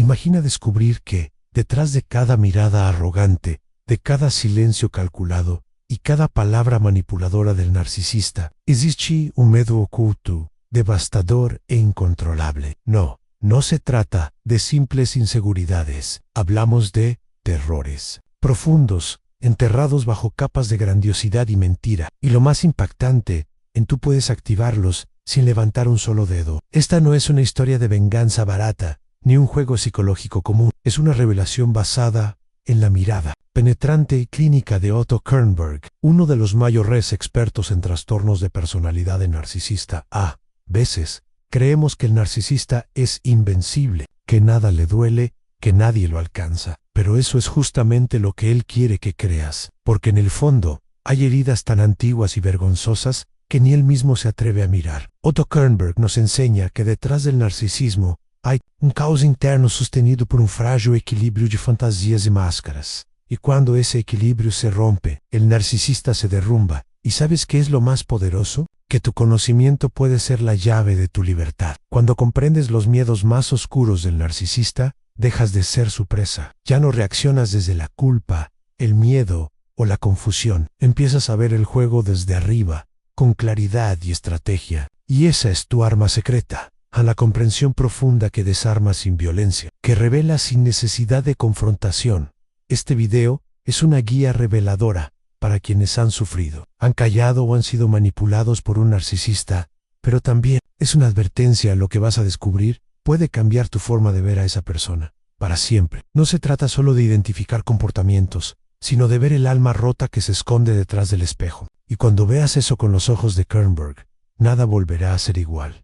Imagina descubrir que, detrás de cada mirada arrogante, de cada silencio calculado y cada palabra manipuladora del narcisista, existe un medo oculto, devastador e incontrolable. No se trata de simples inseguridades. Hablamos de terrores profundos, enterrados bajo capas de grandiosidad y mentira. Y lo más impactante, tú puedes activarlos sin levantar un solo dedo. Esta no es una historia de venganza barata, ni un juego psicológico común. Es una revelación basada en la mirada penetrante y clínica de Otto Kernberg, uno de los mayores expertos en trastornos de personalidad en narcisista. A veces, creemos que el narcisista es invencible, que nada le duele, que nadie lo alcanza. Pero eso es justamente lo que él quiere que creas, porque en el fondo hay heridas tan antiguas y vergonzosas que ni él mismo se atreve a mirar. Otto Kernberg nos enseña que detrás del narcisismo hay un caos interno sostenido por un frágil equilibrio de fantasías y máscaras. Y cuando ese equilibrio se rompe, el narcisista se derrumba. ¿Y sabes qué es lo más poderoso? Que tu conocimiento puede ser la llave de tu libertad. Cuando comprendes los miedos más oscuros del narcisista, dejas de ser su presa. Ya no reaccionas desde la culpa, el miedo o la confusión. Empiezas a ver el juego desde arriba, con claridad y estrategia. Y esa es tu arma secreta. A la comprensión profunda que desarma sin violencia, que revela sin necesidad de confrontación. Este video es una guía reveladora para quienes han sufrido, han callado o han sido manipulados por un narcisista, pero también es una advertencia. Lo que vas a descubrir puede cambiar tu forma de ver a esa persona, para siempre. No se trata solo de identificar comportamientos, sino de ver el alma rota que se esconde detrás del espejo. Y cuando veas eso con los ojos de Kernberg, nada volverá a ser igual.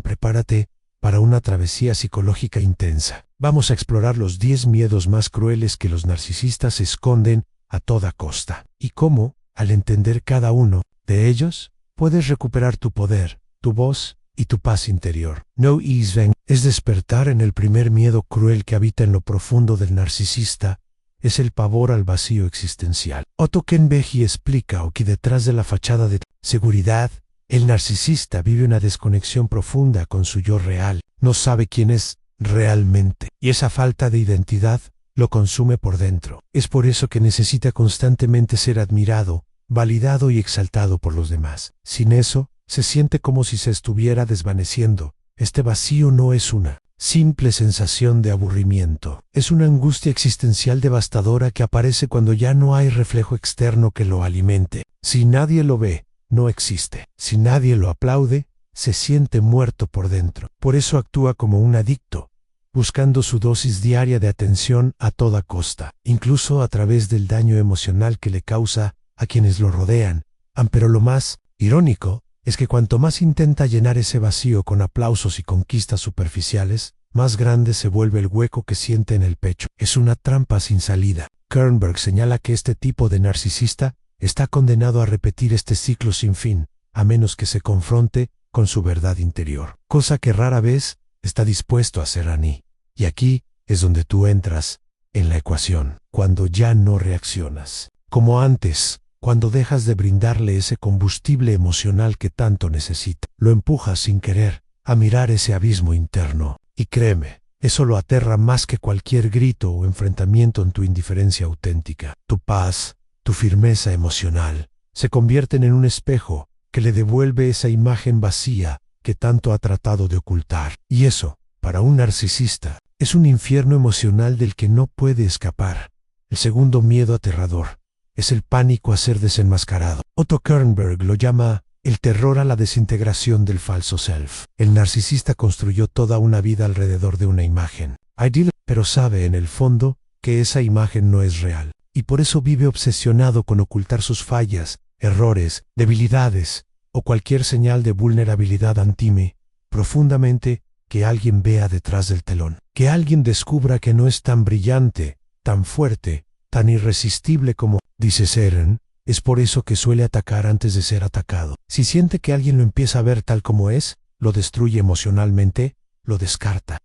Prepárate para una travesía psicológica intensa. Vamos a explorar los 10 miedos más crueles que los narcisistas esconden a toda costa. Y cómo, al entender cada uno de ellos, puedes recuperar tu poder, tu voz y tu paz interior. No Isven es despertar en el primer miedo cruel que habita en lo profundo del narcisista. Es el pavor al vacío existencial. Otto Kernberg explica que detrás de la fachada de seguridad, el narcisista vive una desconexión profunda con su yo real. No sabe quién es realmente. Y esa falta de identidad lo consume por dentro. Es por eso que necesita constantemente ser admirado, validado y exaltado por los demás. Sin eso, se siente como si se estuviera desvaneciendo. Este vacío no es una simple sensación de aburrimiento. Es una angustia existencial devastadora que aparece cuando ya no hay reflejo externo que lo alimente. Si nadie lo ve, no existe. Si nadie lo aplaude, se siente muerto por dentro. Por eso actúa como un adicto, buscando su dosis diaria de atención a toda costa, incluso a través del daño emocional que le causa a quienes lo rodean. Pero lo más irónico es que cuanto más intenta llenar ese vacío con aplausos y conquistas superficiales, más grande se vuelve el hueco que siente en el pecho. Es una trampa sin salida. Kernberg señala que este tipo de narcisista está condenado a repetir este ciclo sin fin, a menos que se confronte con su verdad interior, cosa que rara vez está dispuesto a hacer Annie. Y aquí es donde tú entras en la ecuación, cuando ya no reaccionas como antes, cuando dejas de brindarle ese combustible emocional que tanto necesita. Lo empujas sin querer a mirar ese abismo interno. Y créeme, eso lo aterra más que cualquier grito o enfrentamiento en tu indiferencia auténtica. Tu paz, tu firmeza emocional, se convierten en un espejo que le devuelve esa imagen vacía que tanto ha tratado de ocultar. Y eso, para un narcisista, es un infierno emocional del que no puede escapar. El segundo miedo aterrador es el pánico a ser desenmascarado. Otto Kernberg lo llama el terror a la desintegración del falso self. El narcisista construyó toda una vida alrededor de una imagen ideal, pero sabe en el fondo que esa imagen no es real. Y por eso vive obsesionado con ocultar sus fallas, errores, debilidades o cualquier señal de vulnerabilidad. Teme profundamente que alguien vea detrás del telón, que alguien descubra que no es tan brillante, tan fuerte, tan irresistible como dice Seren. Es por eso que suele atacar antes de ser atacado. Si siente que alguien lo empieza a ver tal como es, lo destruye emocionalmente, lo descarta.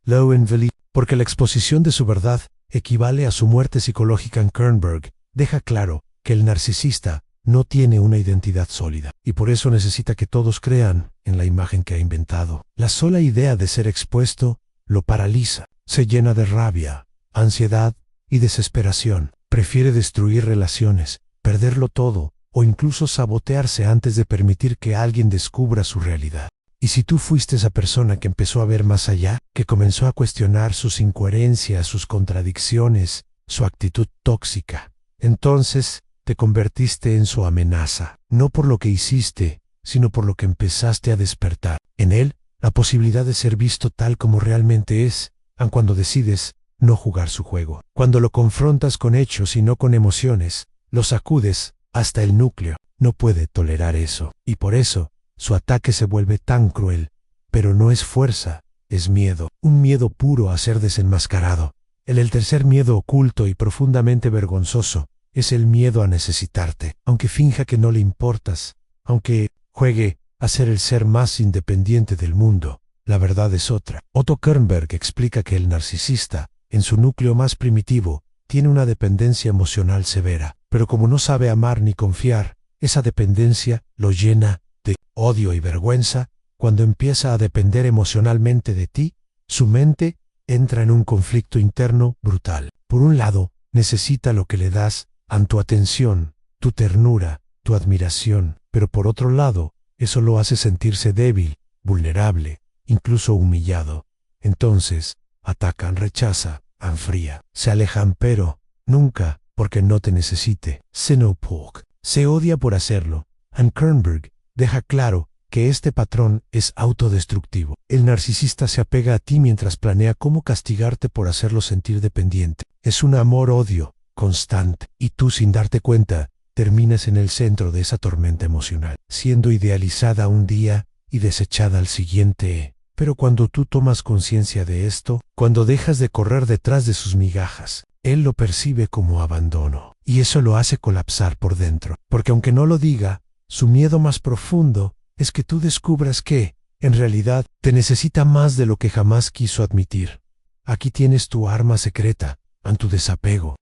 Porque la exposición de su verdad equivale a su muerte psicológica. En Kernberg deja claro que el narcisista no tiene una identidad sólida y por eso necesita que todos crean en la imagen que ha inventado. La sola idea de ser expuesto lo paraliza. Se llena de rabia, ansiedad y desesperación. Prefiere destruir relaciones, perderlo todo, o incluso sabotearse antes de permitir que alguien descubra su realidad. Y si tú fuiste esa persona que empezó a ver más allá, que comenzó a cuestionar sus incoherencias, sus contradicciones, su actitud tóxica, entonces te convertiste en su amenaza, no por lo que hiciste, sino por lo que empezaste a despertar en él la posibilidad de ser visto tal como realmente es, aun cuando decides no jugar su juego. Cuando lo confrontas con hechos y no con emociones, lo sacudes hasta el núcleo. No puede tolerar eso, y por eso su ataque se vuelve tan cruel. Pero no es fuerza, es miedo, un miedo puro a ser desenmascarado. El tercer miedo oculto y profundamente vergonzoso es el miedo a necesitarte, aunque finja que no le importas, aunque juegue a ser el ser más independiente del mundo. La verdad es otra. Otto Kernberg explica que el narcisista, en su núcleo más primitivo, tiene una dependencia emocional severa, pero como no sabe amar ni confiar, esa dependencia lo llena de odio y vergüenza. Cuando empieza a depender emocionalmente de ti, su mente entra en un conflicto interno brutal. Por un lado, necesita lo que le das, tu atención, tu ternura, tu admiración, pero por otro lado, eso lo hace sentirse débil, vulnerable, incluso humillado. Entonces, atacan, rechaza, enfría, se alejan, pero nunca porque no te necesite. Se odia por hacerlo. Kernberg deja claro que este patrón es autodestructivo. El narcisista se apega a ti mientras planea cómo castigarte por hacerlo sentir dependiente. Es un amor-odio constante, y tú, sin darte cuenta, terminas en el centro de esa tormenta emocional, siendo idealizada un día y desechada al siguiente. Pero cuando tú tomas conciencia de esto, cuando dejas de correr detrás de sus migajas, él lo percibe como abandono, y eso lo hace colapsar por dentro, porque aunque no lo diga, su miedo más profundo es que tú descubras que, en realidad, te necesita más de lo que jamás quiso admitir. Aquí tienes tu arma secreta, tu desapego,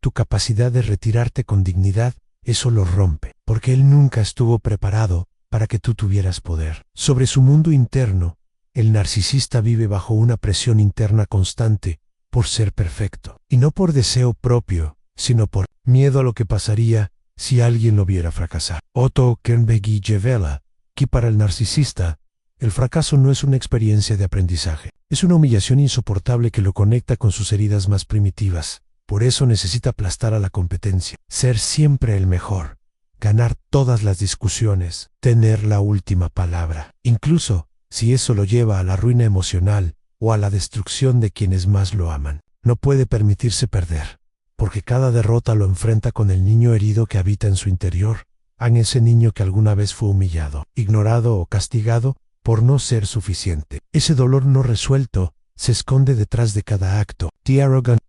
tu capacidad de retirarte con dignidad. Eso lo rompe, porque él nunca estuvo preparado para que tú tuvieras poder. Sobre su mundo interno, el narcisista vive bajo una presión interna constante por ser perfecto, y no por deseo propio, sino por miedo a lo que pasaría si alguien lo viera fracasar. Otto Kernberg revela que para el narcisista, el fracaso no es una experiencia de aprendizaje, es una humillación insoportable que lo conecta con sus heridas más primitivas. Por eso necesita aplastar a la competencia, ser siempre el mejor, ganar todas las discusiones, tener la última palabra, incluso si eso lo lleva a la ruina emocional o a la destrucción de quienes más lo aman. No puede permitirse perder, porque cada derrota lo enfrenta con el niño herido que habita en su interior, ese niño que alguna vez fue humillado, ignorado o castigado por no ser suficiente. Ese dolor no resuelto se esconde detrás de cada acto,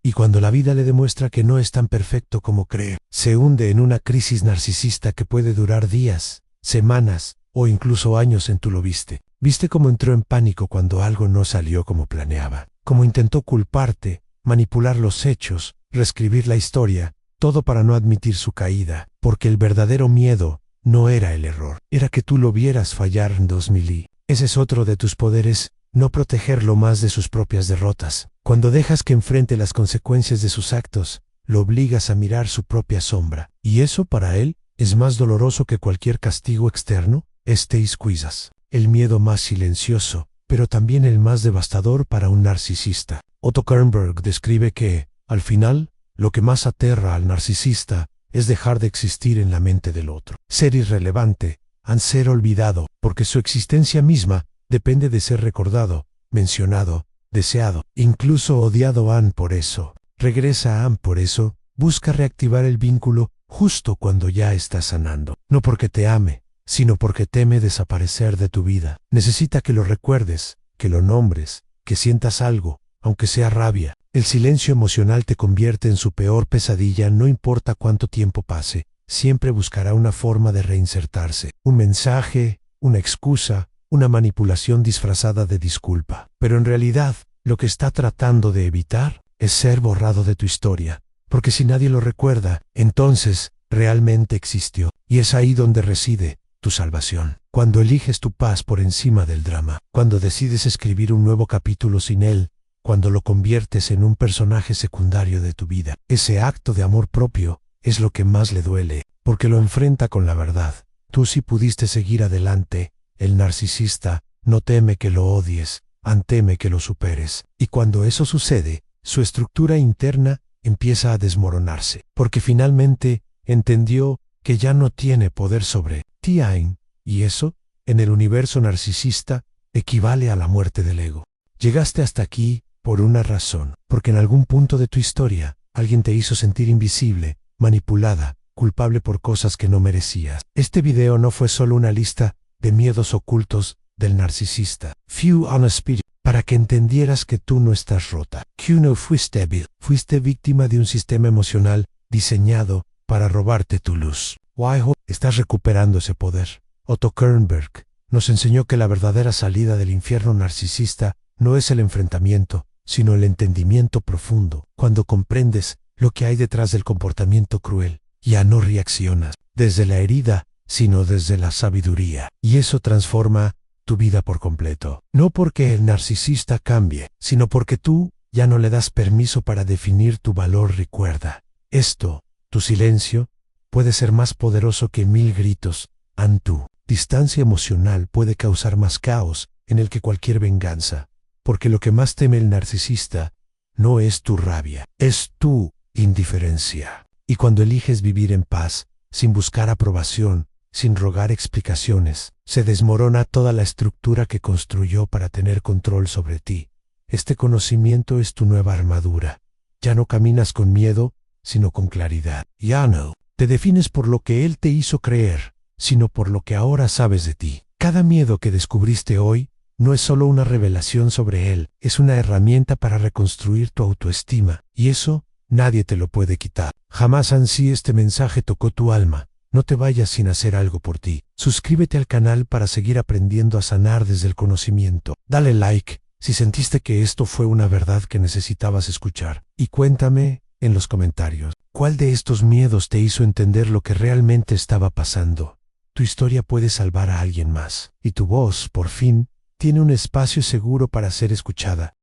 y cuando la vida le demuestra que no es tan perfecto como cree, se hunde en una crisis narcisista que puede durar días, semanas o incluso años. Tú lo viste. Viste cómo entró en pánico cuando algo no salió como planeaba, cómo intentó culparte, manipular los hechos, reescribir la historia, todo para no admitir su caída, porque el verdadero miedo no era el error, era que tú lo vieras fallar en 2000. Ese es otro de tus poderes, no protegerlo más de sus propias derrotas. Cuando dejas que enfrente las consecuencias de sus actos, lo obligas a mirar su propia sombra, y eso para él es más doloroso que cualquier castigo externo. Quizás el miedo más silencioso, pero también el más devastador para un narcisista. Otto Kernberg describe que, al final, lo que más aterra al narcisista es dejar de existir en la mente del otro, ser irrelevante, ser olvidado, porque su existencia misma depende de ser recordado, mencionado, deseado, incluso odiado. Por eso, regresa por eso, busca reactivar el vínculo justo cuando ya está sanando, no porque te ame, sino porque teme desaparecer de tu vida. Necesita que lo recuerdes, que lo nombres, que sientas algo, aunque sea rabia. El silencio emocional te convierte en su peor pesadilla. No importa cuánto tiempo pase, siempre buscará una forma de reinsertarse, un mensaje, una excusa, una manipulación disfrazada de disculpa. Pero en realidad, lo que está tratando de evitar es ser borrado de tu historia, porque si nadie lo recuerda, entonces realmente existió, y es ahí donde reside tu salvación. Cuando eliges tu paz por encima del drama, cuando decides escribir un nuevo capítulo sin él, cuando lo conviertes en un personaje secundario de tu vida. Ese acto de amor propio es lo que más le duele, porque lo enfrenta con la verdad. Tú sí pudiste seguir adelante. El narcisista no teme que lo odies, teme que lo superes. Y cuando eso sucede, su estructura interna empieza a desmoronarse, porque finalmente entendió que ya no tiene poder sobre ti. Y eso, en el universo narcisista, equivale a la muerte del ego. Llegaste hasta aquí por una razón, porque en algún punto de tu historia, alguien te hizo sentir invisible, manipulada, culpable por cosas que no merecías. Este video no fue solo una lista de miedos ocultos del narcisista. Few on a Spirit, para que entendieras que tú no estás rota, que no fuiste débil, fuiste víctima de un sistema emocional diseñado para robarte tu luz. Estás recuperando ese poder. Otto Kernberg nos enseñó que la verdadera salida del infierno narcisista no es el enfrentamiento, sino el entendimiento profundo. Cuando comprendes lo que hay detrás del comportamiento cruel, ya no reaccionas desde la herida, sino desde la sabiduría. Y eso transforma tu vida por completo. No porque el narcisista cambie, sino porque tú ya no le das permiso para definir tu valor. Recuerda, esto, tu silencio, puede ser más poderoso que 1000 gritos. Tu distancia emocional puede causar más caos en el que cualquier venganza, porque lo que más teme el narcisista no es tu rabia, es tu indiferencia. Y cuando eliges vivir en paz, sin buscar aprobación, sin rogar explicaciones, se desmorona toda la estructura que construyó para tener control sobre ti. Este conocimiento es tu nueva armadura. Ya no caminas con miedo, sino con claridad. Ya no te defines por lo que él te hizo creer, sino por lo que ahora sabes de ti. Cada miedo que descubriste hoy no es solo una revelación sobre él, es una herramienta para reconstruir tu autoestima, y eso nadie te lo puede quitar. Jamás ansí este mensaje tocó tu alma. No te vayas sin hacer algo por ti. Suscríbete al canal para seguir aprendiendo a sanar desde el conocimiento. Dale like si sentiste que esto fue una verdad que necesitabas escuchar. Y cuéntame en los comentarios, ¿cuál de estos miedos te hizo entender lo que realmente estaba pasando? Tu historia puede salvar a alguien más. Y tu voz, por fin, tiene un espacio seguro para ser escuchada.